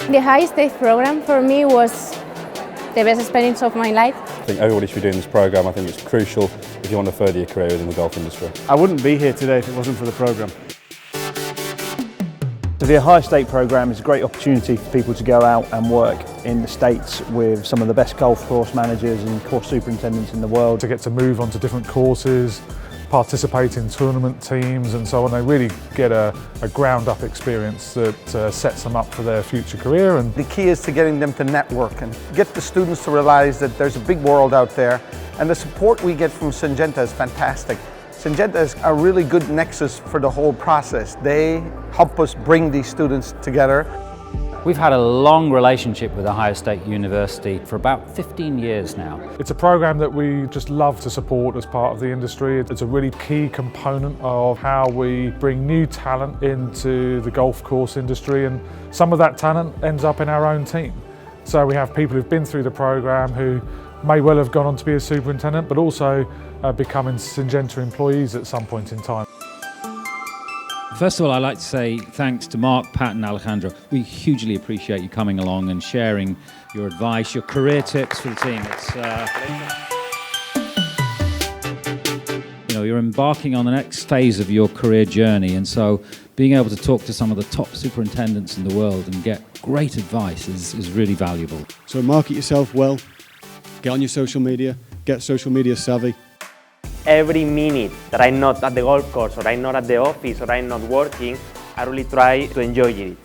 The high stakes program for me was the best experience of my life. I think everybody should be doing this program. I think it's crucial if you want to further your career within the golf industry. I wouldn't be here today if it wasn't for the program. The high stake program is a great opportunity for people to go out and work in the States with some of the best golf course managers and course superintendents in the world. To get to move on to different courses, participate in tournament teams and so on. They really get a ground-up experience that sets them up for their future career. And the key is to getting them to network and get the students to realize that there's a big world out there, and the support we get from Syngenta is fantastic. Syngenta is a really good nexus for the whole process. They help us bring these students together. We've had a long relationship with Ohio State University for about 15 years now. it's a program that we just love to support as part of the industry. It's a really key component of how we bring new talent into the golf course industry, and some of that talent ends up in our own team. So we have people who've been through the program who may well have gone on to be a superintendent, but also becoming Syngenta employees at some point in time. First of all, I'd like to say thanks to Mark, Pat and Alejandro. We hugely appreciate you coming along and sharing your advice, your career tips for the team. You're embarking on the next phase of your career journey, and so being able to talk to some of the top superintendents in the world and get great advice is really valuable. So market yourself well, get on your social media, get social media savvy. Every minute that I'm not at the golf course, or I'm not at the office, or I'm not working, I really try to enjoy it.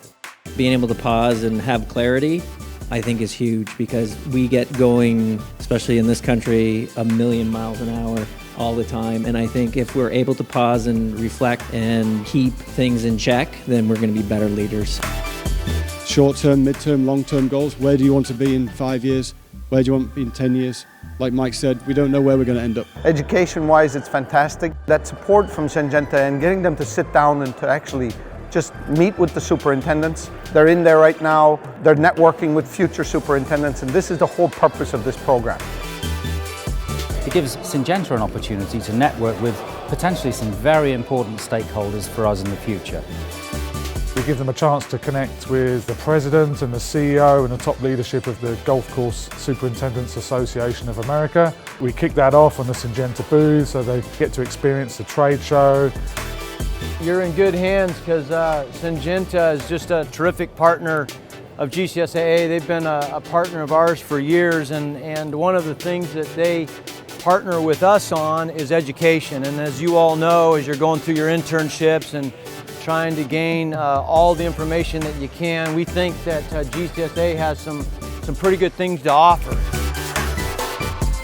Being able to pause and have clarity, I think, is huge, because we get going, especially in this country, 1,000,000 miles an hour all the time. And I think if we're able to pause and reflect and keep things in check, then we're going to be better leaders. Short-term, mid-term, long-term goals. Where do you want to be in 5 years? Where do you want to be in 10 years? Like Mike said, we don't know where we're going to end up. Education-wise, it's fantastic. That support from Syngenta and getting them to sit down and to actually just meet with the superintendents. They're in there right now, they're networking with future superintendents, and this is the whole purpose of this program. It gives Syngenta an opportunity to network with potentially some very important stakeholders for us in the future. We give them a chance to connect with the president and the CEO and the top leadership of the Golf Course Superintendents Association of America. We kick that off on the Syngenta booth, so they get to experience the trade show. You're in good hands, because Syngenta is just a terrific partner of GCSAA. They've been a partner of ours for years, and one of the things that they partner with us on is education. And as you all know, as you're going through your internships and trying to gain all the information that you can, we think that GCSA has some pretty good things to offer.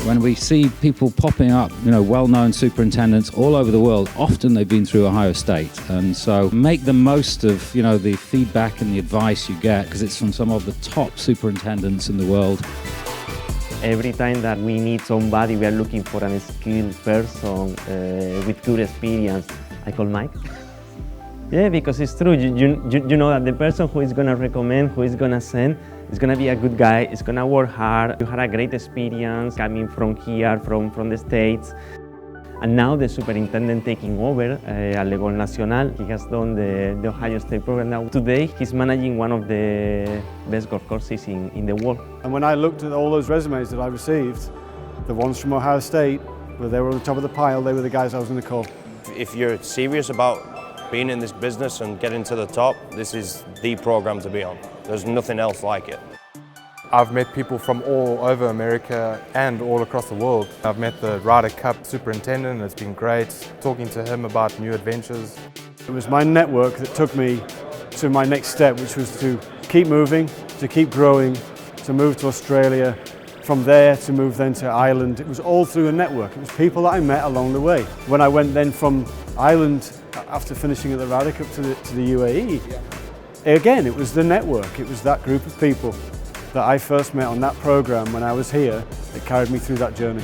When we see people popping up, well-known superintendents all over the world, often they've been through Ohio State. And so make the most of, the feedback and the advice you get, because it's from some of the top superintendents in the world. Every time that we need somebody, we are looking for a skilled person with good experience. I call Mike. Yeah, because it's true. You know that the person who is going to recommend, who is going to send, is going to be a good guy, is going to work hard. You had a great experience coming from here, from the States. And now the superintendent taking over at Le Golf Nacional. He has done the Ohio State program. Now today he's managing one of the best golf courses in the world. And when I looked at all those resumes that I received, the ones from Ohio State, where they were on the top of the pile, they were the guys I was going to call. If you're serious about being in this business and getting to the top, this is the program to be on. There's nothing else like it. I've met people from all over America and all across the world. I've met the Ryder Cup superintendent, and it's been great talking to him about new adventures. It was my network that took me to my next step, which was to keep moving, to keep growing, to move to Australia, from there to move then to Ireland. It was all through a network. It was people that I met along the way. When I went then from Ireland, after finishing at the Ryder Cup, to the UAE, again, it was the network. It was that group of people that I first met on that program when I was here that carried me through that journey.